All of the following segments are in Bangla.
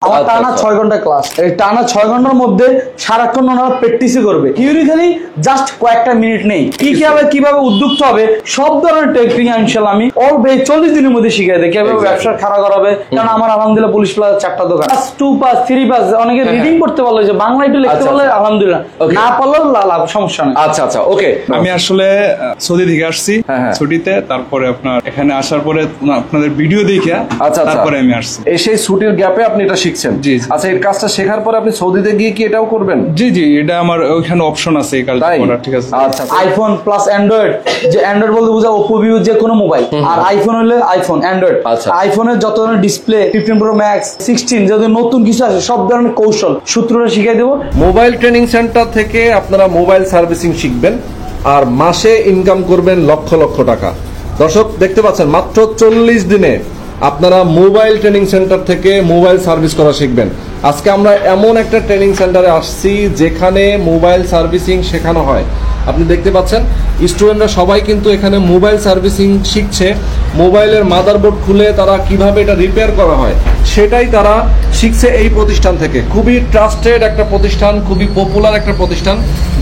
আমার টানা 6 ঘন্টা ক্লাস। এই টানা 6 ঘন্টার মধ্যে সারাক্ষণ ওনারা প্র্যাকটিসই করবে, থিওরিক্যালি জাস্ট কয়েকটা মিনিট নেই। কিভাবে উদ্যোক্ত হবে সব ধরনের টেকনিক ইনশাআল্লাহ আমি অল্প 40 দিনের মধ্যে শিখিয়ে দেই। কিভাবে ব্যবসা খাড়া করাবে, কারণ আমার আলহামদুলিল্লাহ পুলিশ প্লাজা 4টা দোকান, 2 পাস 3 পাস, অনেকে রিডিং করতে পারলো, যে বাংলা একটু লিখতে পারলে আলহামদুলিল্লাহ, না পারলেও লাভ সমস্যা নেই। আচ্ছা আচ্ছা, ওকে। আমি আসলে সৌদি থেকে আসছি ছুটিতে, তারপরে আপনার এখানে আসার পরে আপনাদের ভিডিও দেখে তারপরে আমি আসছি। এই সেই ছুটির গ্যাপে আপনি এটা শিখছেন? জি। আচ্ছা, এই কাজটা শেখার পরে আপনি সৌদিতে গিয়ে কি এটাও করবেন? জি জি, এটা আমার ওইখানে অপশন আছে এই কাজটা করার। ঠিক আছে। আচ্ছা, আইফোন প্লাস অ্যান্ড্রয়েড, যে অ্যান্ড্রয়েড বলতে বোঝা ওপো ভিভো যে কোনো মোবাইল, আর আইফোন হলে আইফোন অ্যান্ড্রয়েড। আইফোনের যত ধরনের ডিসপ্লে 15 প্রো ম্যাক্স 16 যদি নতুন কিছু আছে সব ধরনের কৌশল সূত্রটা শিখিয়ে দেবো। মোবাইল ট্রেনিং সেন্টার থেকে আপনারা মোবাইল সার্ভিসিং শিখবেন আর মাসে ইনকাম করবেন লক্ষ লক্ষ টাকা। দর্শক দেখতে পাচ্ছেন, মাত্র 40 দিনে আপনারা মোবাইল ট্রেনিং সেন্টার থেকে মোবাইল সার্ভিস করা শিখবেন। আজকে আমরা এমন একটা ট্রেনিং সেন্টারে আসছি যেখানে মোবাইল সার্ভিসিং শেখানো হয়। আপনি দেখতে পাচ্ছেন স্টুডেন্টরা সবাই কিন্তু এখানে মোবাইল সার্ভিসিং শিখছে। মোবাইলের মাদারবোর্ড খুলে তারা কিভাবে এটা রিপেয়ার করা হয় সেটাই তারা শিখছে এই প্রতিষ্ঠান থেকে। খুবই ট্রাস্টেড একটা প্রতিষ্ঠান, খুবই পপুলার একটা প্রতিষ্ঠান,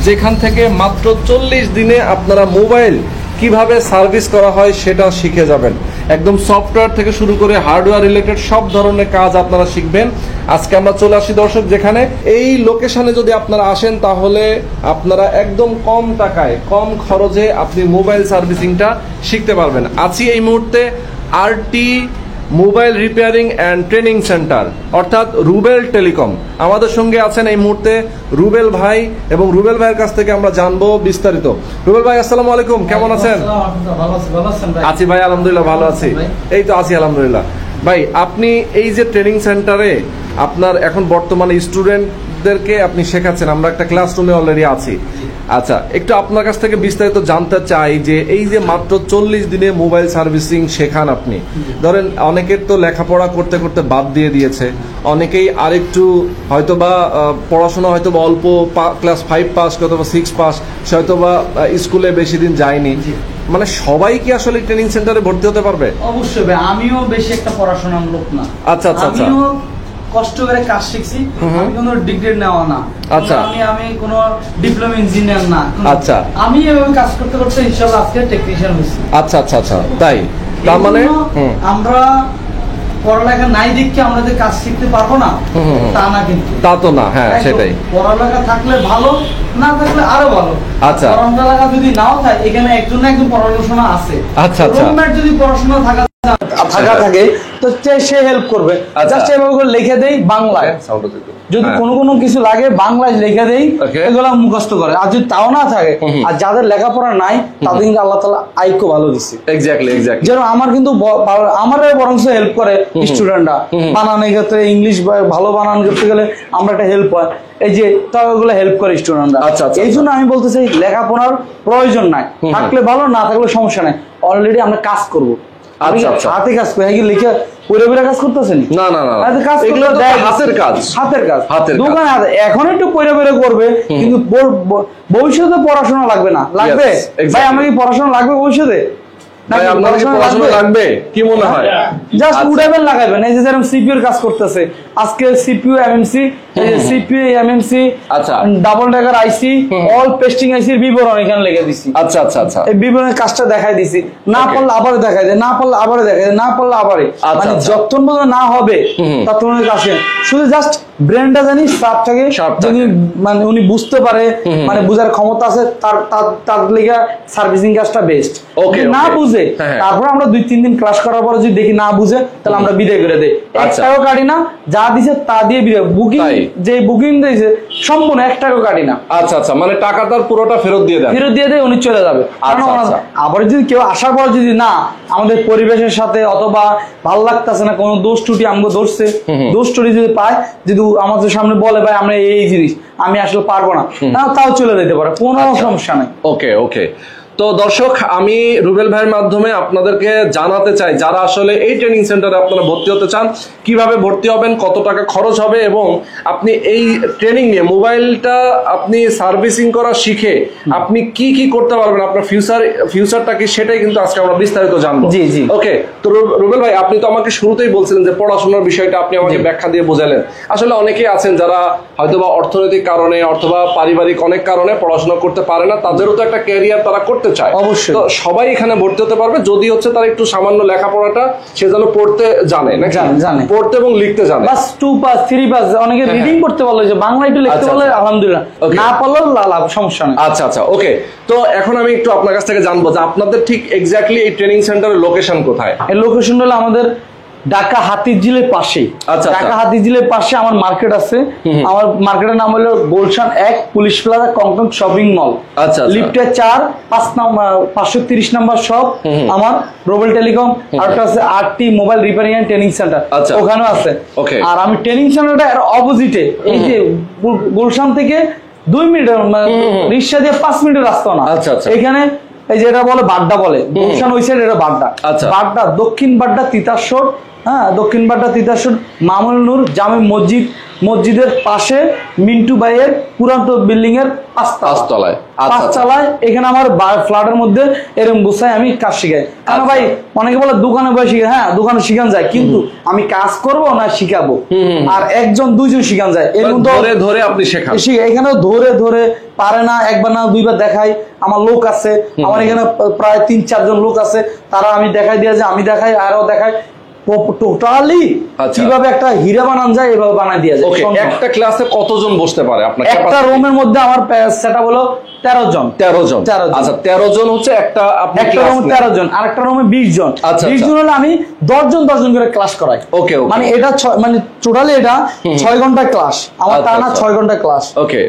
যেখান থেকে মাত্র 40 দিনে আপনারা মোবাইল কিভাবে সার্ভিস করা হয় সেটা শিখে যাবেন। একদম সফটওয়্যার থেকে শুরু করে হার্ডওয়্যার রিলেটেড সব ধরনের কাজ আপনারা শিখবেন। আজকে আমরা চলে আসি দর্শক, যেখানে এই লোকেশনে যদি আপনারা আসেন তাহলে আপনারা একদম কম টাকায় কম খরচে আপনি মোবাইল সার্ভিসিংটা শিখতে পারবেন। আছি এই মুহূর্তে RT mobile repairing and training centre, অর্থাৎ রুবেল টেলিকম। আমাদের সঙ্গে আছেন এই মুহূর্তে রুবেল ভাই, এবং রুবেল ভাইয়ের কাছ থেকে আমরা জানবো বিস্তারিত। রুবেল ভাই, আসসালামু আলাইকুম, কেমন আছেন? আছি ভাই, আলহামদুলিল্লাহ ভালো আছি। এই তো আছি আলহামদুলিল্লাহ। ভাই, আপনি এই যে ট্রেনিং সেন্টারে আপনার এখন বর্তমানে স্টুডেন্টদেরকে আপনি শেখাচ্ছেন, আমরা একটা ক্লাসরুমে অলরেডি আছি। আচ্ছা, একটু আপনার কাছ থেকে বিস্তারিত জানতে চাই যে এই যে মাত্র 40 দিনে মোবাইল সার্ভিসিং শেখান আপনি, ধরেন অনেকের তো লেখাপড়া করতে করতে বাদ দিয়ে দিয়েছে, অনেকেই আরেকটু হয়তোবা পড়াশোনা হয়তোবা অল্প ক্লাস 5 পাস অথবা 6 পাস, সে হয়তোবা স্কুলে বেশি দিন যায়নি, মানে সবাই কি আসলে ট্রেনিং সেন্টারে ভর্তি হতে পারবে? অবশ্যই ভাই, আমিও বেশি একটা পড়াশোনার লোক না। আচ্ছা আচ্ছা আচ্ছা, আমিও কষ্ট করে কাজ শিখছি, আমি কোনো ডিগ্রি নেওয়া না। আচ্ছা, আমি কোনো ডিপ্লোমা ইঞ্জিনিয়ার না। আচ্ছা, আমি এভাবে কাজ করতে করতে ইনশাআল্লাহ আজকে টেকনিশিয়ান হইছি। আচ্ছা আচ্ছা আচ্ছা, তাই? তার মানে আমরা পড়ালেখা নাই দেখে আমরা যে কাজ শিখতে পারবো না তা না, কিন্তু তা তো না। হ্যাঁ, সেটাই। পড়ালেখা থাকলে ভালো, না থাকলে আরো ভালো। আচ্ছা, পড়ালেখা যদি নাও থাকে, এখানে একজন পড়াশোনা আছে। আচ্ছা আচ্ছা, রুমমেট যদি পড়াশোনা থাকে তো সে হেল্প করবে। জাস্ট এভাবে করে লিখে দেই বাংলায়, যদি কোনো কিছু লাগে বাংলায় লিখে দেই, এগুলা মুখস্থ করে। আর যদি তাও না থাকে, আর যাদের লেখাপড়া নাই তাদের কিন্তু আল্লাহ তাআলা আইকো ভালো দিচ্ছে। Exactly exactly. যেন আমার কিন্তু আমারও বরং হেল্প করে স্টুডেন্টরা বানানোর ক্ষেত্রে, ইংলিশ ভালো বানানো করতে গেলে আমরা একটা হেল্প হয়, এই যে তাও এগুলো হেল্প করে স্টুডেন্টরা। আচ্ছা, এই জন্য আমি বলতে চাই লেখাপড়ার প্রয়োজন নাই, থাকলে ভালো, না থাকলে সমস্যা নাই। অলরেডি আমরা কাজ করবো, হাতে কাজ করি, লিখে পরে কাজ করতেছেন না, না না, হাতের কাজ, হাতের কাজ, দোকানে হাতে। এখন একটু পরে করবে, কিন্তু ভবিষ্যতে পড়াশোনা লাগবে না, লাগবে ভাই? আমার কি পড়াশোনা লাগবে ভবিষ্যতে? কি মনে হয়? জাস্ট উড়াবেন, লাগাবেন। এই যে যেরকম সিপিইউ এর কাজ করতেছে আজকে, CPU MMC, CPU MMC, double decker IC, all pasting আইসির বিবরণ এখানে লিখে দিছি। আচ্ছা আচ্ছা আচ্ছা, এই বিবরণের কাজটা দেখাই দিছি। না পারলে আবার দেখাই দেয়, না পারলে আবার দেখাই দেয়, না পারলে আবারে, মানে যতক্ষণ পর্যন্ত না হবে ততক্ষণের কাছে শুধু জাস্ট ব্রেনটা জানি শার্প থাকে, যদি মানে উনি বুঝতে পারে, মানে বুঝার ক্ষমতা আছে, তার লেগে সার্ভিসিং কাজটা বেস্ট। না বুঝে তারপর আমরা 2-3 দিন ক্লাস করার পরে যদি দেখি না বুঝে, তাহলে আমরা বিদায় করে দেই। একটাও কাটি না, যা দিছে তা দিয়ে বিদায়। বুকিং যে বুকিং দিয়েছে সম্পূর্ণ 1 টাকাও কাটি না। আচ্ছা আচ্ছা, মানে টাকা তার পুরোটা ফেরত দিয়ে দেয়, উনি চলে যাবে। আবার যদি কেউ আসার পর যদি না আমাদের পরিবেশের সাথে অথবা ভালো লাগতেছে না, কোনো দোষ ত্রুটি আমাকে ধরছে, দোষ ত্রুটি যদি পায়, যদি আমাদের সামনে বলে ভাই আমরা এই জিনিস আমি আসলে পারবো না, তাও চলে যেতে পারে, কোনো সমস্যা নাই। ওকে ওকে। তো দর্শক, আমি রুবেল ভাইয়ের মাধ্যমে আপনাদেরকে জানাতে চাই, যারা আসলে এই ট্রেনিং সেন্টারে আপনারা ভর্তি হতে চান, কিভাবে ভর্তি হবেন, কত টাকা খরচ হবে, এবং আপনি এই ট্রেনিং নিয়ে মোবাইলটা আপনি সার্ভিসিং করা শিখে আপনি কি কি করতে পারবেন, আপনার ফিউচারটা কি, সেটাই কিন্তু আজকে আমরা বিস্তারিত জানবো। জি জি। ওকে, তো রুবেল ভাই, আপনি তো আমাকে শুরুতেই বলছিলেন যে পড়াশোনার বিষয়টা আপনি আমাকে ব্যাখ্যা দিয়ে বোঝালেন। আসলে অনেকেই আছেন যারা হয়তোবা অর্থনৈতিক কারণে অথবা পারিবারিক অনেক কারণে পড়াশোনা করতে পারে না, তাদেরও তো একটা ক্যারিয়ার তারা করতে চায়। অবশ্যই। তো সবাই এখানে ভর্তি হতে পারবে যদি হচ্ছে তার একটু সামান্য লেখাপড়াটা সে যেন পড়তে জানে, নাকি জানে, পড়তে এবং লিখতে জানে। বাস 2 পাস 3 পাস, অনেকে রিডিং করতে পারলো, যে বাংলা একটু লিখতে পারলে আলহামদুলিল্লাহ, না পারলেও লাভ, সমস্যা নেই। আচ্ছা আচ্ছা, ওকে। তো এখন আমি একটু আপনার কাছ থেকে জানবো যে আপনাদের ঠিক এক্স্যাক্টলি এই ট্রেনিং সেন্টারের লোকেশন কোথায়? এই লোকেশন হলো আমাদের ঢাকা হাতিঝিলের পাশে। আচ্ছা, ঢাকা হাতিঝিলের পাশে আমার মার্কেট আছে। আমার মার্কেটের নাম হলো Gulshan 1 police plaza concrete shopping mall. আচ্ছা, লিফটে 4 5 নম্বর 530 নম্বর শপ আমার রোবেল টেলিকম। আর একটা আছে RT mobile repairing and training centre, ওখানেও আছে। আর আমি ট্রেনিং সেন্টারটা এর অপোজিটে, এই যে গুলশান থেকে 2 মিনিটের রিক্সা দিয়ে 5 মিনিটের রাস্তা না। এখানে এই যেটা বলে বাড্ডা বলে, গুলশান ওই সাইড, এটা বাড্ডা। বাড্ডা দক্ষিণ বাড্ডা তিতাসর, হ্যাঁ দক্ষিণ বাড্ডা তিতাসর মামুন নূর জামে মসজিদের পাশে মিন্টু ভাইয়ের পুরাতন বিল্ডিং এর 5 তলায়। এখানে আমার ফ্ল্যাটের মধ্যে এরকম গুছাই আমি কাজ শিখাই। কারণ ভাই অনেকে বলে দোকানে বসে শিখে, হ্যাঁ দোকানে শিখান যায়, কিন্তু আমি কাজ করব না শিখাবো, আর একজন দুইজন শিখান যায়, এর মধ্যে ধরে আপনি শেখান। এখানে ধরে পারে না, একবার না দুইবার দেখাই। আমার লোক আছে, আমার এখানে প্রায় 3-4 জন লোক আছে, তারা আমি দেখাই দিয়ে যে আমি দেখাই, আরো দেখাই টোটালি কিভাবে একটা হীরা বানানো যায় এভাবে বানাই দিয়ে যায়। একটা ক্লাসে কতজন বসতে পারে আপনার? একটা রুমের মধ্যে আমার সেটআপ হলো 13 জন। আচ্ছা, 13 জন হচ্ছে একটা রুমে 13 জন, আর একটা রুমে 20 জন। 20 জন হলে আমি 10 জন করে ক্লাস করাই। ওকে, মানে এটা মানে টোটালি এটা 6 ঘন্টা ক্লাস আমার, টানা 6 ঘন্টা ক্লাস। ওকে,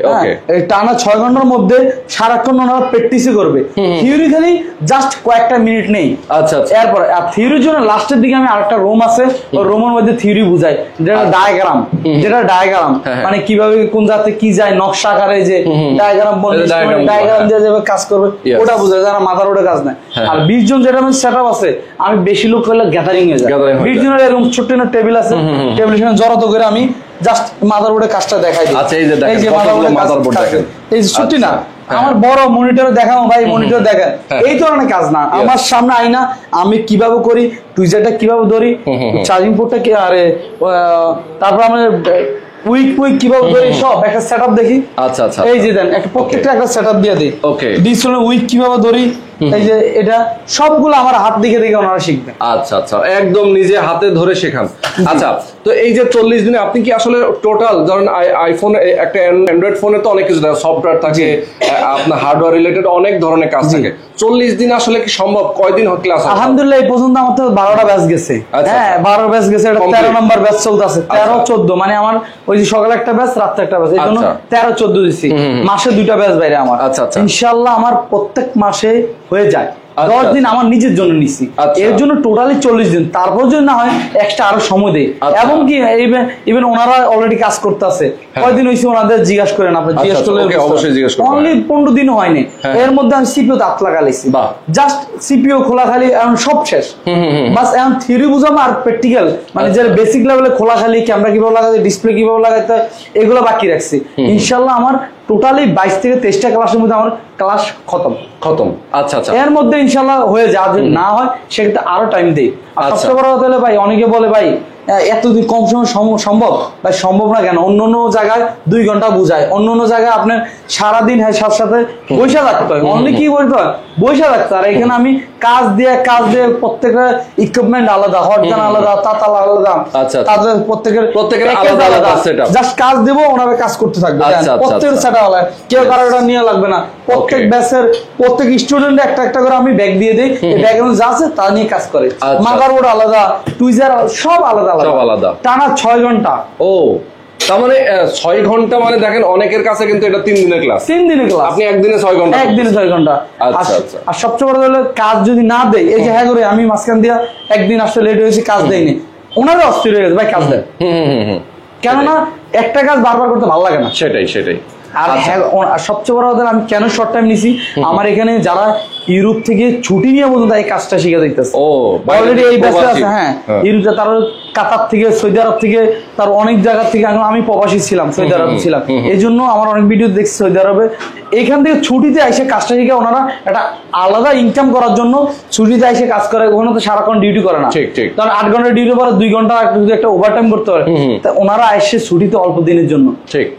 এই টানা 6 ঘন্টার মধ্যে সারাক্ষণ ওনারা প্র্যাকটিসই করবে, থিওরি খালি জাস্ট কয়েকটা মিনিট নেই। আচ্ছা, এরপর আর থিওরির জন্য লাস্টের দিকে আমি আরেকটা রুম আছে, ওই রুমের মধ্যে থিওরি বুঝাই, যেটা ডায়াগ্রাম, মানে কিভাবে কোন জাতে কি যায়, নকশা আকারে যে ডায়াগ্রাম ডায়াগ্রাম দিয়ে যাবে কাজ করবে, ওটা বুঝায়, যারা মাথার ওটা কাজ নেয়। আর 20 জন যেটা আমি সেটআপ আছে, আমি বেশি লোক হলে গ্যাদারিং হয়ে যায়। 20 জনের এরকম ছোট্ট একটা টেবিল আছে, টেবিলের সঙ্গে জড়তো করে আমি জাস্ট মাদার বোর্ডে কাজটা দেখাই দিই। আচ্ছা, এই যে মাদার বোর্ড দেখেন, এই ছুটি না, আমার বড় মনিটরে দেখাও ভাই, মনিটর দেখেন, এই ধরনের কাজ না। আমার সামনে আইনা, আমি কিভাবে করি, টুইজারটা কিভাবে ধরি, চার্জিং পোর্টটা কি, আরে তারপর আমরা উইক কিভাবে ধরি, সব একটা সেটআপ দেখি। আচ্ছা, এই যে দেন একটা প্রত্যেকটা একটা সেটআপ দিয়ে দিই। ওকে, ডিসপ্লে উইক কিভাবে ধরি, এই যে এটা সবগুলো আমার হাত দেখে ওনারা শিখবেন। আচ্ছা, একদম নিজে হাতে ধরে শেখান। আচ্ছা, তো এই যে 40 দিনে আপনি কি আসলে টোটাল, ধরেন আইফোন, একটা অ্যান্ড্রয়েড ফোনে তো অনেক কিছু থাকে, সফটওয়্যার থাকে, আপনার হার্ডওয়্যার রিলেটেড অনেক ধরনের কাজ থাকে, 40 দিন আসলে কি সম্ভব? কয়দিন ক্লাস? আলহামদুলিল্লাহ এই পর্যন্ত আমার তো 12টা ব্যাচ গেছে। হ্যাঁ 12 ব্যাচ গেছে, এটা 13 নম্বর ব্যাচ চলতেছে, 13-14, মানে আমার ওই যে সকালে একটা ব্যাচ, রাতে একটা ব্যাচ, এই জন্য 13-14 দিচ্ছি, মাসে 2টা ব্যাচ বাইরে আমার। ইনশাআল্লাহ আমার প্রত্যেক মাসে হয়ে যায়। 10 দিন আমার নিজের জন্য নিচ্ছি, এর জন্য টোটালি 40 দিন। তারপর যদি না হয় এক্সট্রা আরো সময় দেয়, এবং কি ইভেন ওনারা অলরেডি কাজ করতেছে, কয়দিন হয়েছে ওনাদের জিজ্ঞাসা করেন, আপনি জিজ্ঞাসা করলে অবশ্যই জিজ্ঞাসা করবেন। অনলি 15 দিন হয়নি, এর মধ্যে আমি সিপিও দাঁত লাগাইছি, জাস্ট সিপিও খোলা খালি, এখন সব শেষ। বাস এখন থিওরি বুঝাম আর প্র্যাকটিক্যাল, মানে যে বেসিক লেভেলে খোলা খালি, ক্যামেরা কিভাবে লাগাতে, ডিসপ্লে কিভাবে লাগাতে হয়, এগুলো বাকি রাখছি। ইনশাআল্লাহ আমার টোটালি 22 থেকে 23টা ক্লাসের মধ্যে আমার ক্লাস খতম। আচ্ছা, এর মধ্যে ইনশাআল্লাহ হয়ে যায়, যদি না হয় সেক্ষেত্রে আরো টাইম দেই। আর সবচেয়ে বড় কথা হলো ভাই, অনেকে বলে ভাই এতদিন কম সময় সম্ভব, ভাই সম্ভব না কেন? অন্য জায়গায় 2 ঘন্টা বুঝায়, অন্য জায়গায় আপনার সারাদিন সাথে বৈশা থাকতে হয়, অনলি কি বলতে হয়, বৈশা থাকতে। আর এখানে আমি কাজ দিয়ে প্রত্যেকের ইকুইপমেন্ট আলাদা, হটগান আলাদা, তাতাল আলাদা, তাদের প্রত্যেকের আলাদা সেটআপ, জাস্ট কাজ দেবো, ওনারা কাজ করতে থাকবে। প্রত্যেকের সেটআপ আলাদা, কেউ কারোটা নিয়ে লাগবে না। প্রত্যেক ব্যাচের প্রত্যেক স্টুডেন্ট একটা করে আমি ব্যাগ দিয়ে দিই, এই ব্যাগের মধ্যে যা আছে তা নিয়ে কাজ করে। মাদার বোর্ড আলাদা, টুইজার সব আলাদা, টানা 6 ঘন্টা। ও, তার মানে 6 ঘন্টা, মানে দেখেন অনেকের কাছে কিন্তু এটা 3 দিনের ক্লাস। 3 দিনের ক্লাস, আপনি একদিনে 6 ঘন্টা, একদিনে 6 ঘন্টা। আর সবচেয়ে বড় হলো কাজ যদি না দেয়, এই যে হ্যাঁ করে আমি মাঝখান দিয়া একদিন আসতে লেট হয়েছি, কাজ দেয়নি, ওনারা অস্থির হয়ে গেছে, ভাই কাজ দেন। কেননা একটা কাজ বারবার করতে ভালো লাগে না। সেটাই। আর সবচেয়ে বড় কথা, আমি কেন শর্ট টাইম নিছি, আমার এখানে যারা ইউরোপ থেকে ছুটি নিয়ে পর্যন্ত এই কাজটা শিখে দিতেছে। ও অলরেডি এই ব্যস্ত আছে। হ্যাঁ, ইউরোপে তার কাতার থেকে, সৌদি আরব থেকে, তার অনেক জায়গা থেকে। আমি প্রবাসী ছিলাম, সৌদি আরব ছিলাম, এই জন্য আমার অনেক ভিডিও দেখছি সৌদি আরবে। এখান থেকে ছুটিতে এসে কাজটা শিখে ওনারা একটা আলাদা ইনকাম করার জন্য ছুটিতে এসে কাজ করে। ওখানে তো সারাক্ষণ ডিউটি করে না, কারণ 8 ঘন্টা ডিউটি পরে 2 ঘন্টা যদি একটা ওভারটাইম করতে পারে, ওনারা এসে ছুটিতে অল্প দিনের জন্য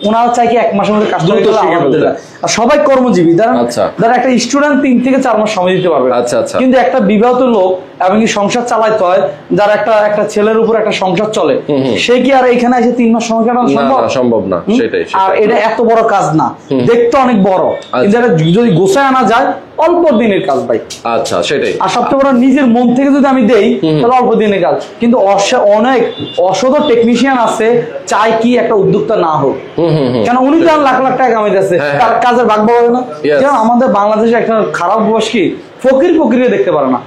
ওনারা চাই কি 1 মাসের মধ্যে কাজটা করে। আলহামদুলিল্লাহ, আর সবাই কর্মজীবী, যারা একটা স্টুডেন্ট 3 থেকে 4 মাস সময় দিতে পারবে। কিন্তু একটা বিবাহিত লোক এমনকি সংসার চালাইতে হয়, যারা একটা ছেলের উপর একটা সংসার চলে, সে কি আর এখানে এসে 3 মাস সময় কাটানো সম্ভব না? সেটাই। আর এটা এত বড় কাজ না, দেখতে অনেক বড়, কিন্তু এটা যদি গোছায় আনা যায় অল্প দিনের কাজ ভাই। আচ্ছা, সেটাই। আর সবচেয়ে বড়, নিজের মন থেকে যদি আমি দেই তাহলে অল্প দিনের কাজ। কিন্তু অনেক অসৎ টেকনিশিয়ান আছে চাই কি একটা উদ্যোক্তা না হোক, কেন উনি তো লাখ লাখ টাকা কামাইতেছে, তার কাজের ভাগ পাবে না। যেমন আমাদের বাংলাদেশে একটা খারাপ বয়স কি, ফকির ফকিরে দেখতে পারে না,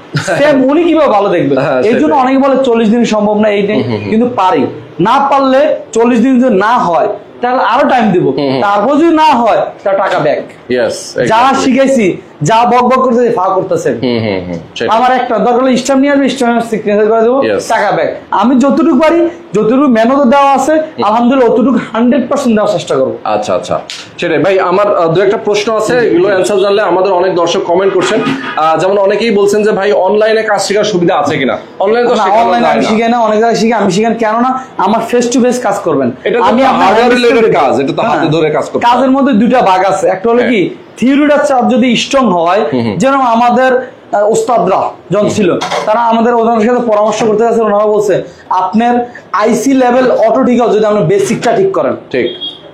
উনি কিভাবে ভালো দেখবে। এই জন্য অনেকে বলে 40 দিন সম্ভব না, এই দিন কিন্তু পারি। না পারলে 40 দিন যদি না হয় তাহলে আরো টাইম দিব, তারপর যদি না হয় তাহলে টাকা ব্যাক। যা শিখাইছি, যা বক বক করতেছে, ফা করতেছে, আমার একটা দরকার হলে স্টাম্প নিয়ে আসবে, স্টাম্প সিগনেচার করে দেবো, টাকা ব্যাক। আমি যতটুকু পারি, যতটুকু মেহনত দেওয়া আছে আলহামদুলিল্লাহ অতটুকু 100% দেওয়ার চেষ্টা করবো। আচ্ছা আচ্ছা, সেটাই ভাই। আমার 2-একটা প্রশ্ন আছে, এগুলো অ্যান্সার জানলে আমাদের অনেক দর্শক কমেন্ট করছেন। যেমন অনেকেই বলছেন যে ভাই অনলাইনে কাজ শেখার সুবিধা আছে কিনা? অনলাইনে আমি শিখাই না, অনেক জায়গায় শিখে আমি শিখান, কেননা আমার ফেস টু ফেস কাজ করবেন। আমি হার্ডওয়্যার রিলেটেড কাজ, এটা তো হাতে ধরে কাজ করতে। কাজের মধ্যে 2টা ভাগ আছে, একটা হলো কি থিওরিটা যদি স্ট্রং হয়, যেন আমাদের ওস্তাদরা যখন ছিল তারা আমাদের ওনাদের সাথে পরামর্শ করতে গেছে, ওনারা বলছে আপনার আইসি লেভেল অটো ঠিক আছে যদি আপনি বেসিকটা ঠিক করেন। ঠিক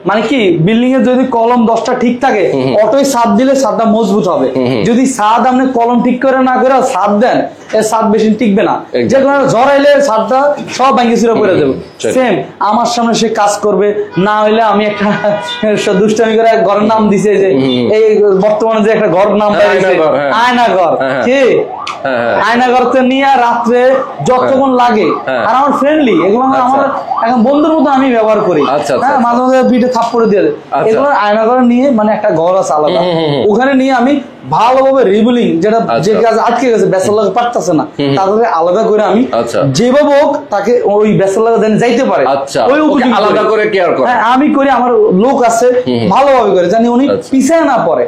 মানে কি, বিল্ডিং এর যদি কলম 10টা ঠিক থাকে, অটোয় ছাদ দিলে ছাদটা মজবুত হবে। যদি ছাদ আপনি কলম ঠিক করে না করে ছাদ দেন, এর ছাদ বেশি টিকবে না, যে কোনো ঝড়াইলে ছাদটা সব ভেঙে ছিঁড়ে পড়ে দেবো। সেম আমার সামনে সে কাজ করবে, না হইলে আমি একটা দুষ্টামি করে ঘরের নাম দিছে, যে এই বর্তমানে যে একটা ঘর নাম আয়নাঘর, কি আয়নাঘর তো নিয়ে রাত্রে যতক্ষণ লাগে, আর আমার ফ্রেন্ডলি এগুলো আমার এখন বন্ধুর মতো আমি ব্যবহার করি। হ্যাঁ, মাঝে মাঝে পিঠে থাপ্পড়ে দিয়ে এগুলো আয়নাঘর নিয়ে, মানে একটা ঘর আছে আলাদা, ওখানে নিয়ে আমি ভালোভাবে রিবিলিং, যেটা যে কাজ আটকে গেছে বেসার লাগে পারতেছে না, তাদের আলাদা করে আমি যেভাবে হোক তাকে ওই বেসার লাগা দেন যাইতে পারে, ওই আলাদা করে কেয়ার করে আমি করি। আমার লোক আছে ভালোভাবে করে, জানি উনি পিছায় না পড়ে।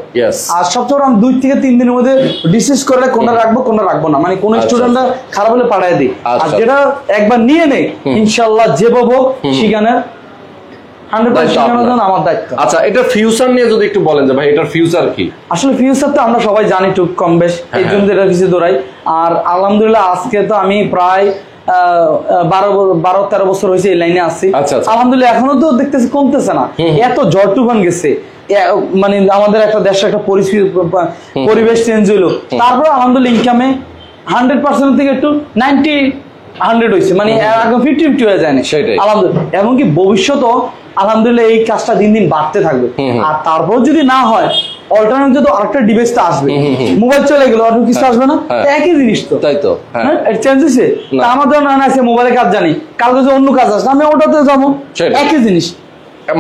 আর সবচেয়ে আমি 2 থেকে 3 দিনের মধ্যে ডিসিস করে কোনটা রাখবো কোনটা রাখবো না, মানে কোন স্টুডেন্টরা খারাপ হলে পাঠায় দিই। আর যেটা একবার নিয়ে নেই ইনশাল্লাহ যেভাবে হোক শিখানোর 100% আমার দায়িত্ব। আচ্ছা, এটা ফিউচার নিয়ে যদি একটু বলেন যে ভাই এটার ফিউচার কি? আসলে ফিউচার তো আমরা সবাই জানি টুক কম বেশ, এই জন্য এটা কিছু দৌড়াই। আর আলহামদুলিল্লাহ আজকে তো আমি প্রায় 12-13 বছর হয়েছে এই লাইনে আসছি। আলহামদুলিল্লাহ এখনো তো দেখতেছি কমতেছে না, এত ঝড় তুফান গেছে, মানে আমাদের একটা দেশের একটা পরিবেশ চেঞ্জ হইলো, তারপর আলহামদুলিল্লাহ ইনকামে 100% থেকে একটু 90-100 হয়েছে, মানে 50-50 হয়ে যায় না আলহামদুলিল্লাহ। এমনকি ভবিষ্যতও আলহামদুলিল্লাহ এই কাজটা দিন দিন বাড়তে থাকবে। আর তারপর যদি না হয় অল্টারনেটিভ যদি আরেকটা ডিভাইস তো আসবে, মোবাইল চলে গেল আর কিছু আসবে না, একই জিনিস তো, তাই তো চেঞ্জ হয়েছে। আমাদের না আছে মোবাইলে কাজ জানি, কালকে যদি অন্য কাজ আসবে আমি ওটাতে যাবো, একই জিনিস।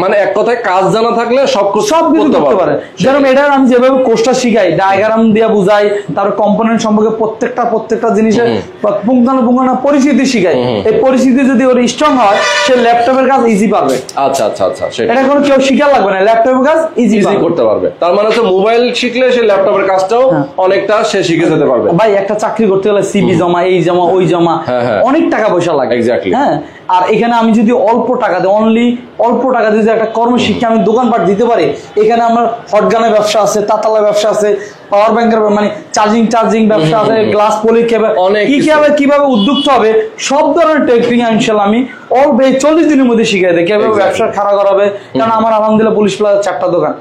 মানে এক কথায় কাজ জানা থাকলে সবকিছু করতে পারে। যেরকম এটা আমি যেভাবে কোর্সটা শিখাই, ডায়াগ্রাম দিয়ে বুঝাই, তারপর কম্পোনেন্ট সম্পর্কে প্রত্যেকটা জিনিসের পুঙ্খানুপুঙ্খান পরিস্থিতি শিখাই। এই পরিস্থিতি যদি ওর স্ট্রং হয়, সে ল্যাপটপের কাজ ইজি পারবে। আচ্ছা আচ্ছা আচ্ছা, এটা কোনো কেউ শিখা লাগবে না, ল্যাপটপের কাজ ইজি করতে পারবে। তার মানে হচ্ছে মোবাইল শিখলে সে ল্যাপটপের কাজটাও অনেকটা সে শিখে যেতে পারবে। ভাই একটা চাকরি করতে গেলে সিভি জমা, এই জমা, ওই জমা, অনেক টাকা পয়সা লাগে। হ্যাঁ, আর এখানে আমি যদি অল্প টাকা দিই, অনলি অল্প টাকা দিয়ে একটা কর্মশিক্ষা আমি দোকানপাট দিতে পারি, এখানে আমার হটগানের ব্যবসা আছে, তাতালা ব্যবসা আছে, পাওয়ার ব্যাংকের মানে চার্জিং ব্যবসা আছে, গ্লাস পলি কিভাবে উদ্যোক্তা হবে, সব ধরনের টেকনিক ইনশাল্লাহ আমি অল্প এই 40 দিনের মধ্যে শিখাই দেয় কিভাবে ব্যবসা খাড়া করাবে। কারণ আমার আলহামদুলিল্লাহ পুলিশ প্লাজার 4টা দোকান,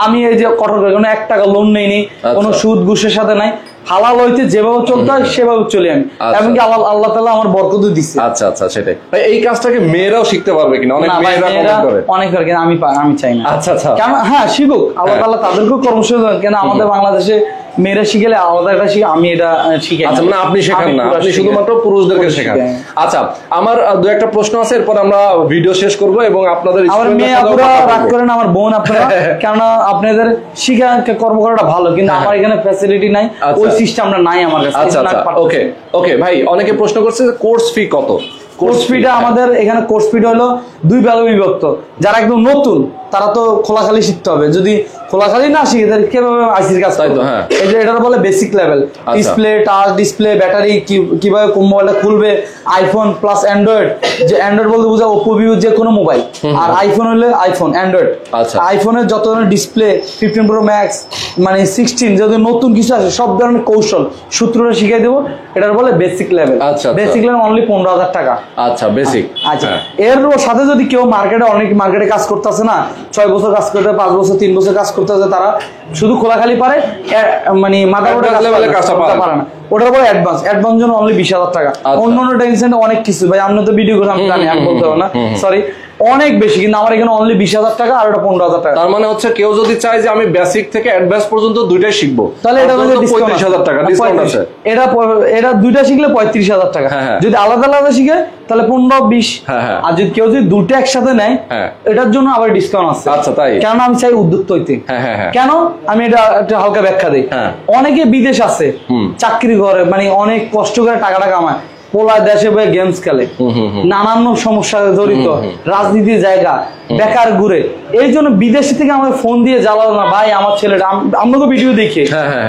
আমি এই যে কঠোর করে কোনো 1 টাকা লোন নেইনি, কোনো সুদ ঘুষের সাথে নাই, হালাল হইতে যেভাবে চলতে হয় সেভাবে চলি আমি, এমনকি আল্লাহ তাআলা আমার বরকত দিচ্ছে। আচ্ছা আচ্ছা, সেটাই। এই কাজটাকে মেয়েরাও শিখতে পারবে কিনা? অনেক মেয়েরা কমেন্ট করে, অনেক করে, কিন্তু আমি চাই না। আচ্ছা আচ্ছা, কেন? হ্যাঁ, শিখুক, আল্লাহ তাআলা তাদেরকেও কর্মসংস্থান, কেন আমাদের বাংলাদেশে মেয়েরা শিখলে আলাদা একটা শিখে, আমি এটা শিখাই। আচ্ছা, মানে আপনি শেখান না, আপনি শুধুমাত্র পুরুষদেরকে শেখান। আচ্ছা, আমার দু একটা প্রশ্ন আছে, এরপর আমরা ভিডিও শেষ করব এবং আপনাদের আমার মেয়ে আপুরা রাগ করেন, আমার বোন আপনারা, কেননা আপনাদের শিক্ষা কর্ম করাটা ভালো, কিন্তু আমার এখানে ফ্যাসিলিটি নাই, ওই সিস্টেমটা নাই আমার কাছে। আচ্ছা আচ্ছা, ওকে ওকে ভাই, অনেকে প্রশ্ন করছে কোর্স ফি কত? কোর্স ফিটা আমাদের এখানে কোর্স ফিটা হলো 2 ভাগে বিভক্ত। যারা একদম নতুন তারা তো খোলাখালি শিখতে হবে, যদি খোলাখালি না শিখে তাহলে কিভাবে আইসির কাজ করবে? এটা বলে basic level, display, touch display, battery, কিভাবে মোবাইলটা খুলবে, আইফোন প্লাস অ্যান্ড্রয়েড। যে অ্যান্ড্রয়েড বলতে বোঝা ওপো ভিভো যে কোনো মোবাইল, আর আইফোন হলে আইফোন অ্যান্ড্রয়েড। আইফোনের যত ধরনের ডিসপ্লে 15 প্রো ম্যাক্স মানে 16 যদি নতুন কিছু আছে সব ধরনের কৌশল সূত্রটা শিখিয়ে দেবো, এটার বলে basic level. Basic level only 15,000 টাকা। আচ্ছা, বেসিক। আচ্ছা, এর সাথে যদি কেউ মার্কেটে কাজ করতেছে না, 6 বছর কাজ করতে, 5 বছর 3 বছর কাজ করতে আছে, তারা শুধু খোলাখালি পারে, মানে মাদারবোর্ডে কাজটা পারে না, ওটার পরে অ্যাডভান্স জন্য অনলি 20,000 টাকা। অন্যান্য টেনশন অনেক কিছু ভাই, আপনি তো ভিডিও করে আমি জানি, আমি বলতে পারবো না, সরি, অনেক বেশি, কিন্তু আমার এখানে অনলি 20,000 টাকা, আর ওটা 15,000 টাকা। তার মানে হচ্ছে কেউ যদি চায় যে আমি বেসিক থেকে অ্যাডভান্স পর্যন্ত দুইটাই শিখবো, তাহলে এটা 35,000 টাকা ডিসকাউন্ট আছে। এটা দুইটা শিখলে 35,000 টাকা। যদি আলাদা আলাদা শিখে তাহলে 15-20। আর যদি কেউ যদি দুটো একসাথে নেয়, এটার জন্য আবার ডিসকাউন্ট আছে। আচ্ছা, তাই? কেন আমি চাই উদ্যোক্তা হইতে। কেন আমি এটা একটা হালকা ব্যাখ্যা দিই। অনেকে বিদেশ আছে, চাকরি করে, মানে অনেক কষ্ট করে টাকাটা কামায়, পোলা দেশে বয়ে গেমস খেলে, নানান সমস্যা জড়িত, রাজনীতির জায়গা, বেকার ঘুরে, এই জন্য বিদেশ থেকে আমাকে ফোন দিয়ে জ্বালালো না ভাই আমার ছেলেটা, আমাকে ভিডিও দেখে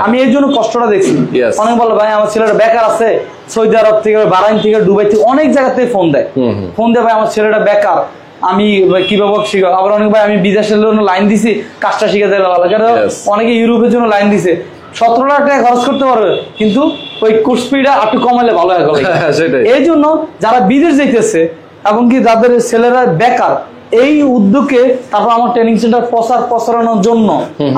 আমি এই জন্য কষ্টটা দেখছি। অনেক বলো ভাই আমার ছেলেটা বেকার আছে, সৌদি আরব থেকে, বাহরাইন থেকে, দুবাই থেকে, অনেক জায়গা থেকে ফোন দেয় ভাই আমার ছেলেটা বেকার, আমি কিভাবে শিখো। আবার অনেক ভাই আমি বিদেশের জন্য লাইন দিছি, কাজটা শিখে দিলে ভালো। কেন অনেকে ইউরোপের জন্য লাইন দিছে, 17 লাখ টাকা খরচ করতে পারবে, কিন্তু ওই কোর্স ফিটা একটু কমালে ভালো হয়। এই জন্য যারা বিদেশ যাইতেছে এবং কি যাদের ছেলেরা বেকার, এই উদ্যোগে তারপর আমার ট্রেনিং সেন্টার প্রসারণের জন্য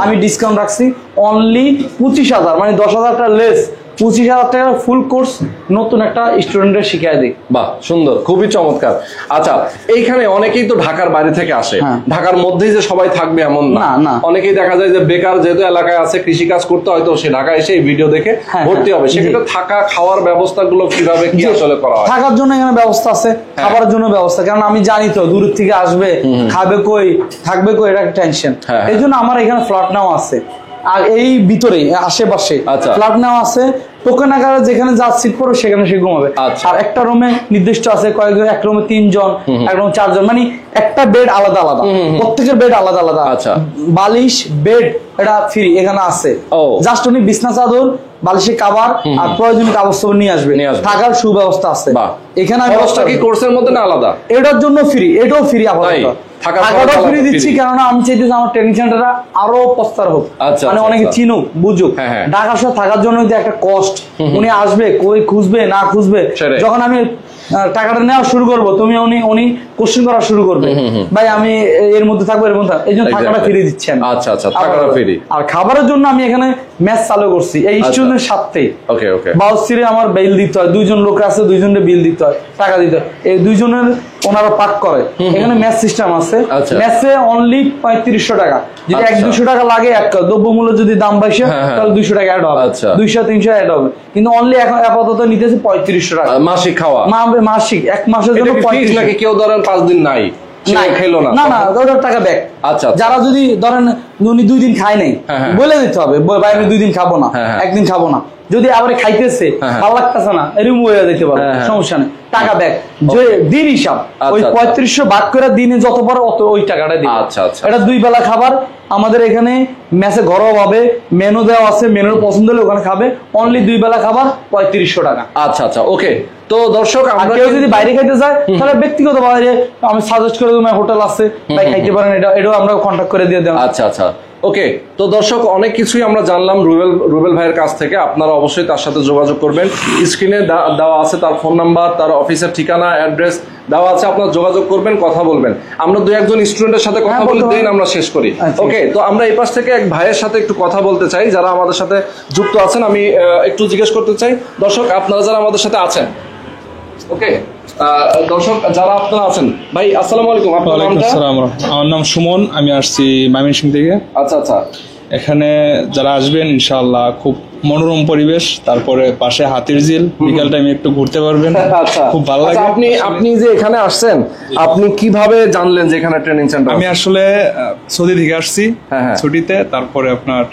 আমি ডিসকাউন্ট রাখছি অনলি 25,000, মানে 10,000 টাকা লেস, 25,000 টাকার ফুল কোর্স নতুন একটা স্টুডেন্টের শিখিয়ে দিই। বাহ, সুন্দর, খুবই চমৎকার। আচ্ছা, এইখানে অনেকেই তো ঢাকার বাইরে থেকে আসে, ঢাকার মধ্যেই যে সবাই থাকবে এমন না, অনেকেই দেখা যায় যে বেকার যেহেতু এলাকায় আছে, কৃষি কাজ করতে হয়তো সে ঢাকায় এসে এই ভিডিও দেখে ভর্তি হবে, সেক্ষেত্রে থাকা খাওয়ার ব্যবস্থা গুলো কিভাবে কি আসলে করা হয়? থাকার জন্য এখানে ব্যবস্থা আছে, খাবারের জন্য ব্যবস্থা, কারণ আমি জানি তো দূর থেকে আসবে, খাবে কই, থাকবে কই, এটা টেনশন। এই জন্য আমার এখানে ফ্ল্যাট নাও আছে, আর এই ভিতরে আশেপাশে ফ্ল্যাট নেওয়া আছে, টোকেন আকারে যেখানে যা সিট পড়বে সেখানে সে ঘুমাবে। আর একটা রুমে নির্দিষ্ট আছে কয়েকজন, এক রুমে 3 জন, এক রুমে 4 জন, মানে একটা বেড আলাদা আলাদা, প্রত্যেকের বেড আলাদা আলাদা। বালিশ বেড এটা ফ্রি এখানে আছে, জাস্ট উনি বিছনা চাদর, বালিশের কাভার আর প্রয়োজনীয় কাগজপত্র নিয়ে আসবে, থাকার সুব্যবস্থা আছে এখানে। খরচটা কি কোর্সের মধ্যে না আলাদা? এটার জন্য ফ্রি, এটাও ফ্রি আপাতত, টাকাটাও ফ্রি দিচ্ছি, কেননা আমি চাইতেছি আমার ট্রেনিং সেন্টারটা আরো প্রস্তার হোক, মানে অনেকে চিনুক বুঝুক। ঢাকা শহর থাকার জন্য যে একটা কষ্ট, উনি আসবে কই, খুঁজবে না খুঁজবে, যখন আমি টাকাটা নেওয়া শুরু করবো, তুমি উনি কোশ্চেন করা শুরু করবে, ভাই আমি এর মধ্যে থাকবো, এর মধ্যে, এই জন্য টাকাটা ফ্রি দিচ্ছি আমি। আচ্ছা আচ্ছা, টাকাটা ফ্রি। আর খাবারের জন্য আমি এখানে ম্যাচ চালু করছি এই স্টুডেন্টের সাথে। বাউসিরে আমার বিল দিতে হয়, 2 জন লোক আছে, 2 জনের বিল দিতে হয়, টাকা দিতে হয়, এই 2 জনের ওনারা পাক করে। এখানে ম্যাচ সিস্টেম আছে, ম্যাচে অনলি 3500 টাকা, যদি 100-200 টাকা লাগে, এক দ্রব্যমূল্য যদি দাম বাইছে তাহলে 200 টাকা অ্যাড হবে, 200-300 অ্যাড হবে, কিন্তু অনলি এখন আপাতত নিতেছে 3500 টাকা মাসিক খাওয়া, মাসিক 1 মাসের জন্য 3500 নাকি। কেউ ধরেন 5 দিন নাই খেলো না, না ওটার টাকা ব্যাক। আচ্ছা, যারা যদি ধরেন উনি 2 দিন খায় নাই, বলে দিতে হবে ভাই আমি 2 দিন খাবো না, 1 দিন খাবো না, যদি আবার খাইতেছে ভালো লাগতেছে না, রিমুভ হয়ে যেতে পারে, সমস্যা নেই, টাকা ব্যাক। যে দিন হিসাব ওই 3500 ভাগ করে দিনে যত পারে অত ওই টাকাটা দিই। এটা 2 বেলা খাবার আমাদের এখানে মেসে ঘরোয়া ভাবে মেনু দেওয়া আছে, মেনুর পছন্দ হলে ওখানে খাবে, অনলি 2 বেলা খাবার 3500 টাকা। আচ্ছা আচ্ছা, ওকে। তো দর্শক, আমরা কেউ যদি বাইরে খাইতে যায় তাহলে ব্যক্তিগত ভাবে আমি সাজেস্ট করে দেবো, হোটেল আছে ভাই খাইতে পারেন, এটাও আমরা কন্ট্যাক্ট করে দিয়ে দেব। আচ্ছা আচ্ছা, ওকে। তো দর্শক, অনেক কিছুই আমরা জানলাম রুবেল ভাইয়ের কাছ থেকে। আপনারা অবশ্যই তার সাথে যোগাযোগ করবেন, স্ক্রিনে দেওয়া আছে তার ফোন নাম্বার, তার অফিসের ঠিকানা, অ্যাড্রেস দেওয়া আছে, আপনারা যোগাযোগ করবেন, কথা বলবেন। আমরা 2-1 স্টুডেন্টের সাথে কথা বলে দেন আমরা শেষ করি। ওকে, তো আমরা এই পাশ থেকে এক ভাইয়ের সাথে একটু কথা বলতে চাই, যারা আমাদের সাথে যুক্ত আছেন। আমি একটু জিজ্ঞেস করতে চাই, দর্শক আপনারা যারা আমাদের সাথে আছেন, ওকে দর্শক যারা আপনারা আছেন, ভাই আসসালামু আলাইকুম, আপনার নামটা? আমার নাম সুমন, আমি আসছি ময়মনসিংহ থেকে। আচ্ছা আচ্ছা, এখানে যারা আসবেন ইনশাআল্লাহ খুব মনোরম পরিবেশ, তারপরে পাশে হাতির ঝিল, বিকাল টাইমে একটু ঘুরতে পারবেন, খুব ভালো লাগে। আপনি যে এখানে আসছেন, আপনি কিভাবে জানলেন যে এখানে ট্রেনিং সেন্টার? আমি আসলে সৌদি থেকে আসছি ছুটিতে, তারপরে আপনার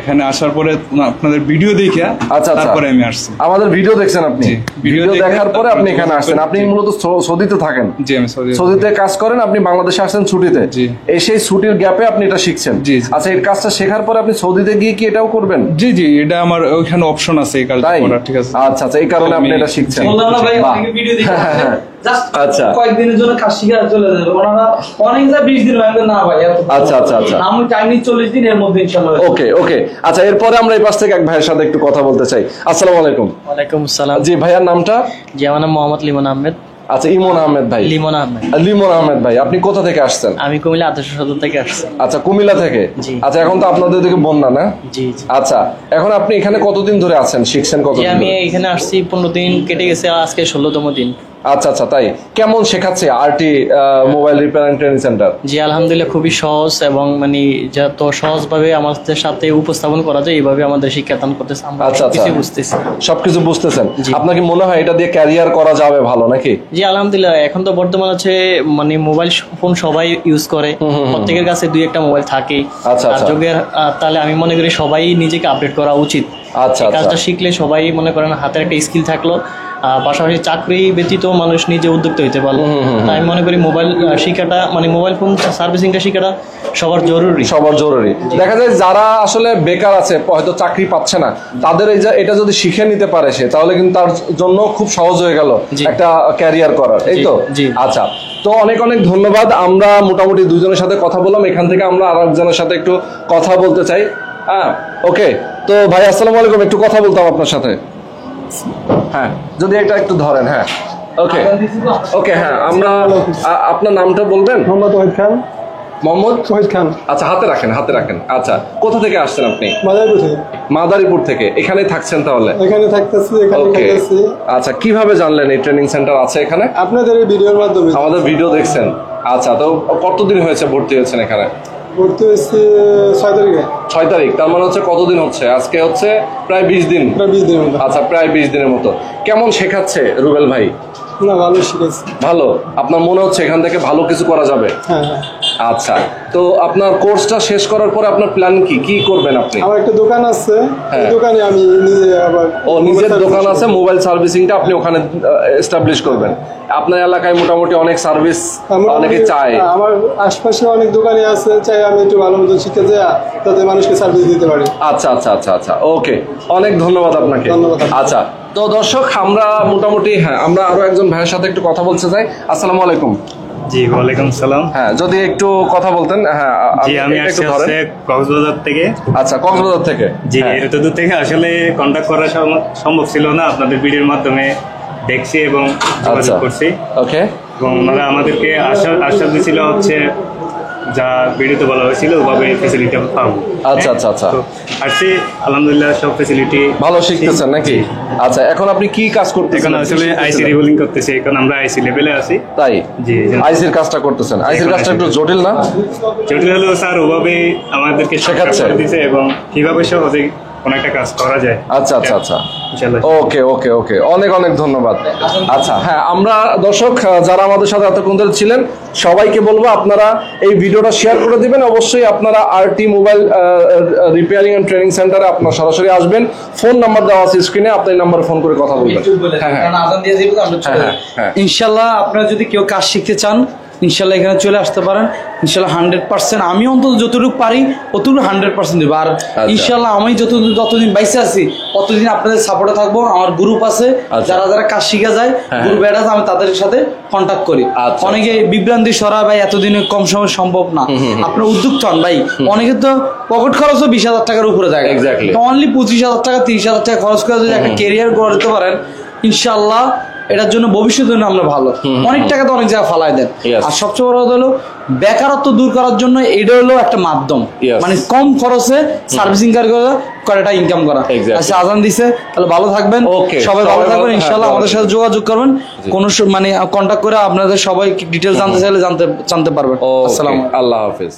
এখানে আসার পরে আপনাদের ভিডিও দেখে তারপরে আমি আসছি। আমাদের ভিডিও দেখছেন আপনি? ভিডিও দেখার পরে আপনি এখানে আসছেন। আপনি মূলত সৌদিতে থাকেন? জি, আমি সৌদিতে কাজ করেন। আপনি বাংলাদেশে আসছেন ছুটিতে, এই সেই ছুটির গ্যাপে আপনি এটা শিখছেন। আচ্ছা, এই কাজটা শেখার পরে আপনি সৌদিতে গিয়ে কি এটাও করবেন? জি জি, এটা আমার ওইখানে অপশন আছে এই কাজটা করার। ঠিক আছে, আচ্ছা আচ্ছা, এই কারণে আপনি এটা শিখছেন। আচ্ছা, কয়েকদিনের জন্য কাজ শিখে চলে যাবে ওনারা, অনেক যা 20 দিন লাগবে না ভাই। আচ্ছা আচ্ছা আচ্ছা, আমি টাইমলি 40 দিনের মধ্যে ইনশাআল্লাহ। ওকে ওকে, আচ্ছা এরপরে আমরা এই পাশ থেকে এক ভাইয়ের সাথে একটু কথা বলতে চাই। আসসালামু আলাইকুম। ওয়ালাইকুম আসসালাম। জি, ভাইয়ার নামটা? জি, আমার নাম মোহাম্মদ লিমন আহমেদ। আচ্ছা, ইমন আহমেদ ভাই। লিমন আহমেদ। লিমন আহমেদ ভাই, আপনি কোথা থেকে আসছেন? আমি কুমিল্লা আদর্শ সদর থেকে আসছি। আচ্ছা, কুমিল্লা থেকে। আচ্ছা, এখন তো আপনাদের দিকে বন্যা না? জি। আচ্ছা, এখন আপনি এখানে কতদিন ধরে আছেন, শিখছেন কতদিন? আমি এখানে আসছি 15 দিন কেটে গেছে, আজকে 16তম দিন। আচ্ছা আচ্ছা, তাই কেমন শেখাচ্ছে RT mobile repairing training centre? জি, আলহামদুলিল্লাহ খুবই সহজ, এবং মানে যত সহজভাবে আমাদের সাথে উপস্থাপন করা যায় এইভাবে আমাদের শিক্ষাদান করতেছে। আমরা কিছু বুঝতেছি, সবকিছু বুঝতেছেন। আপনাকে মনে হয় এটা দিয়ে ক্যারিয়ার করা যাবে ভালো নাকি? জি আলহামদুলিল্লাহ, এখন তো বর্তমান আছে মানে মোবাইল ফোন সবাই ইউজ করে, প্রত্যেকের কাছে 2-1টা মোবাইল থাকে। আচ্ছা আচ্ছা, তাহলে আমি মনে করি সবাই নিজেকে আপডেট করা উচিত। আচ্ছা, কাজটা শিখলে সবাই মনে করেন হাতের একটা স্কিল থাকলো, পাশাপাশি চাকরি ব্যতীত মানুষ নিজে উদ্যোক্তা হইতে পারলো। তাই আমি মনে করি মোবাইল শিখাটা মানে মোবাইল ফোন সার্ভিসিংটা শিখাটা সবার জরুরি। দেখা যায় যারা আসলে বেকার আছে, হয়তো চাকরি পাচ্ছে না, তাদের এটা যদি শিখে নিতে পারে সে, তাহলে কিন্তু তার জন্য খুব সহজ হয়ে গেল একটা ক্যারিয়ার করার। এই তো? আচ্ছা, তো অনেক অনেক ধন্যবাদ। আমরা মোটামুটি দুজনের সাথে কথা বললাম, এখান থেকে আমরা আরেকজনের সাথে একটু কথা বলতে চাই। হ্যাঁ, ওকে। তো ভাই আসসালামু আলাইকুম, একটু কথা বলতাম আপনার সাথে। হ্যাঁ, যদি এটা একটু ধরেন। হ্যাঁ, ওকে ওকে। হ্যাঁ, আমরা আপনার নামটা বলবেন? মোহাম্মদ ওয়াহিদ খান। মোহাম্মদ ওয়াহিদ খান। আচ্ছা, হাতে রাখেন। আচ্ছা, কোথা থেকে আসছেন আপনি? মাদারীপুর থেকে। মাদারীপুর থেকে এখানে থাকছেন তাহলে? এখানে থাকতেছি, এখানে থাকতেছি। আচ্ছা, কিভাবে জানলেন এই ট্রেনিং সেন্টার আছে এখানে? আপনাদের এই ভিডিওর মাধ্যমে। আমাদের ভিডিও দেখছেন? আচ্ছা, তো কতদিন হয়েছে ভর্তি হয়েছেন এখানে? ভর্তি হয়েছি 6 তারিখে। 6 তারিখ, তার মানে হচ্ছে কতদিন হচ্ছে? আজকে হচ্ছে প্রায় 20 দিন। প্রায় 20 দিনের মতো। আচ্ছা, প্রায় 20 দিনের মতো। কেমন শেখাচ্ছে রুবেল ভাই? না, ভালো শিখেছি। ভালো? আপনার মনে হচ্ছে এখান থেকে ভালো কিছু করা যাবে? হ্যাঁ। আচ্ছা, তো আপনার কোর্সটা শেষ করার পরে আপনার প্ল্যান কি করবেন আপনি? আমার একটা দোকান আছে, এই দোকানে আমি নিজে আবার নিজের দোকান আছে, মোবাইল সার্ভিসিংটা আপনি ওখানে এস্টাবলিশ করবেন। আপনার এলাকায় মোটামুটি অনেক সার্ভিস অনেকে চায়। আমার আশপাশে অনেক দোকানে আছে, চাই আমি একটু ভালো মতো শিখতে যাই যাতে মানুষকে সার্ভিস দিতে পারি। আচ্ছা আচ্ছা আচ্ছা আচ্ছা, ওকে, অনেক ধন্যবাদ আপনাকে। আচ্ছা, তো দর্শক, আমরা মোটামুটি আমরা আরো একজন ভাইয়ের সাথে একটু কথা বলতে চাই। আসসালামু আলাইকুম। জি, ওয়ালাইকুম সালাম। হ্যাঁ, যদি একটু কথা বলতেন। হ্যাঁ, জি, আমি আসছি কক্সবাজার থেকে। আচ্ছা, কক্সবাজার থেকে। জি, এত দূর থেকে আসলে কন্ট্যাক্ট করা সম্ভব ছিল না, আপনাদের ভিডিওর মাধ্যমে দেখছি এবং যোগাযোগ করছি। ওকে। এবং ওনারা আমাদেরকে আশ্বাস দিয়েছিল হচ্ছে যা ভিডিওতে বলা হয়েছিল ওভাবে ফ্যাসিলিটি পাবো। আচ্ছা আচ্ছা আচ্ছা, আসছি আলহামদুলিল্লাহ, সব ফ্যাসিলিটি ভালো শিখতেছেন নাকি? আচ্ছা, এখন আপনি কি কাজ করতেছেন? এখন আসলে আইসি রিবোলিং করতেছি, এখন আমরা আইসি লেভেলে আছি। তাই? জি, আইসির কাজটা করতেছেন। আইসির কাজটা একটু জটিল না? জটিল হলেও স্যার ওভাবে আমাদেরকে শেখাচ্ছে দিয়েছে এবং কিভাবে সহজে কোন একটা কাজ করা যায়। আচ্ছা আচ্ছা আচ্ছা, ওকে ওকে ওকে, অনেক অনেক ধন্যবাদ। আচ্ছা, হ্যাঁ, আমরা দর্শক যারা আমাদের সাথে এতক্ষণ ধরে ছিলেন সবাইকে বলবো আপনারা এই ভিডিওটা শেয়ার করে দিবেন। অবশ্যই আপনারা RT mobile repairing and training সেন্টারে আপনারা সরাসরি আসবেন। ফোন নাম্বার দেওয়া আছে স্ক্রিনে, আপনি এই নাম্বারে ফোন করে কথা বলবেন। ইনশাল্লাহ আপনারা যদি কেউ কাজ শিখতে চান ইনশাল্লাহ এখানে চলে আসতে পারেন। ইনশাল্লাহ 100% আমি অন্তত যতটুকু পারি অতটুকু 100% দেবো। আর ইনশাল্লাহ আমি যতদিন বাইসে আছি ততদিন আপনাদের সাপোর্টে থাকবো। আমার গ্রুপ আছে, যারা যারা কাজ শিখে যায় গ্রুপ অ্যাড আছে, আমি তাদের সাথে কন্ট্যাক্ট করি। অনেকে বিভ্রান্তি সরা ভাই এতদিনে কম সময় সম্ভব না, আপনার উদ্যোক্ত হন ভাই। অনেকে তো পকেট খরচও 20,000 টাকার উপরে যায়, তো অনলি 25,000 টাকা 30,000 টাকা খরচ করে যদি একটা কেরিয়ার গড়তে পারেন ইনশাল্লাহ এটার জন্য ভবিষ্যতের জন্য আমরা ভালো। অনেক টাকা তো অনেক জায়গায় ফালাই দেন। আর সবচেয়ে বড় কথা হলো বেকারত্ব দূর করার জন্য এটা হলো একটা মাধ্যম, মানে কম খরচে সার্ভিসিং করাটা ইনকাম করা। আচ্ছা, আজান দিছে, তাহলে ভালো থাকবেন, সবাই ভালো থাকবেন। ইনশাল্লাহ আমাদের সাথে যোগাযোগ করবেন, কোনো মানে কন্ট্যাক্ট করে আপনাদের সবাই ডিটেলস জানতে চাইলে জানতে পারবেন। আসসালামু আলাইকুম, আল্লাহ হাফেজ।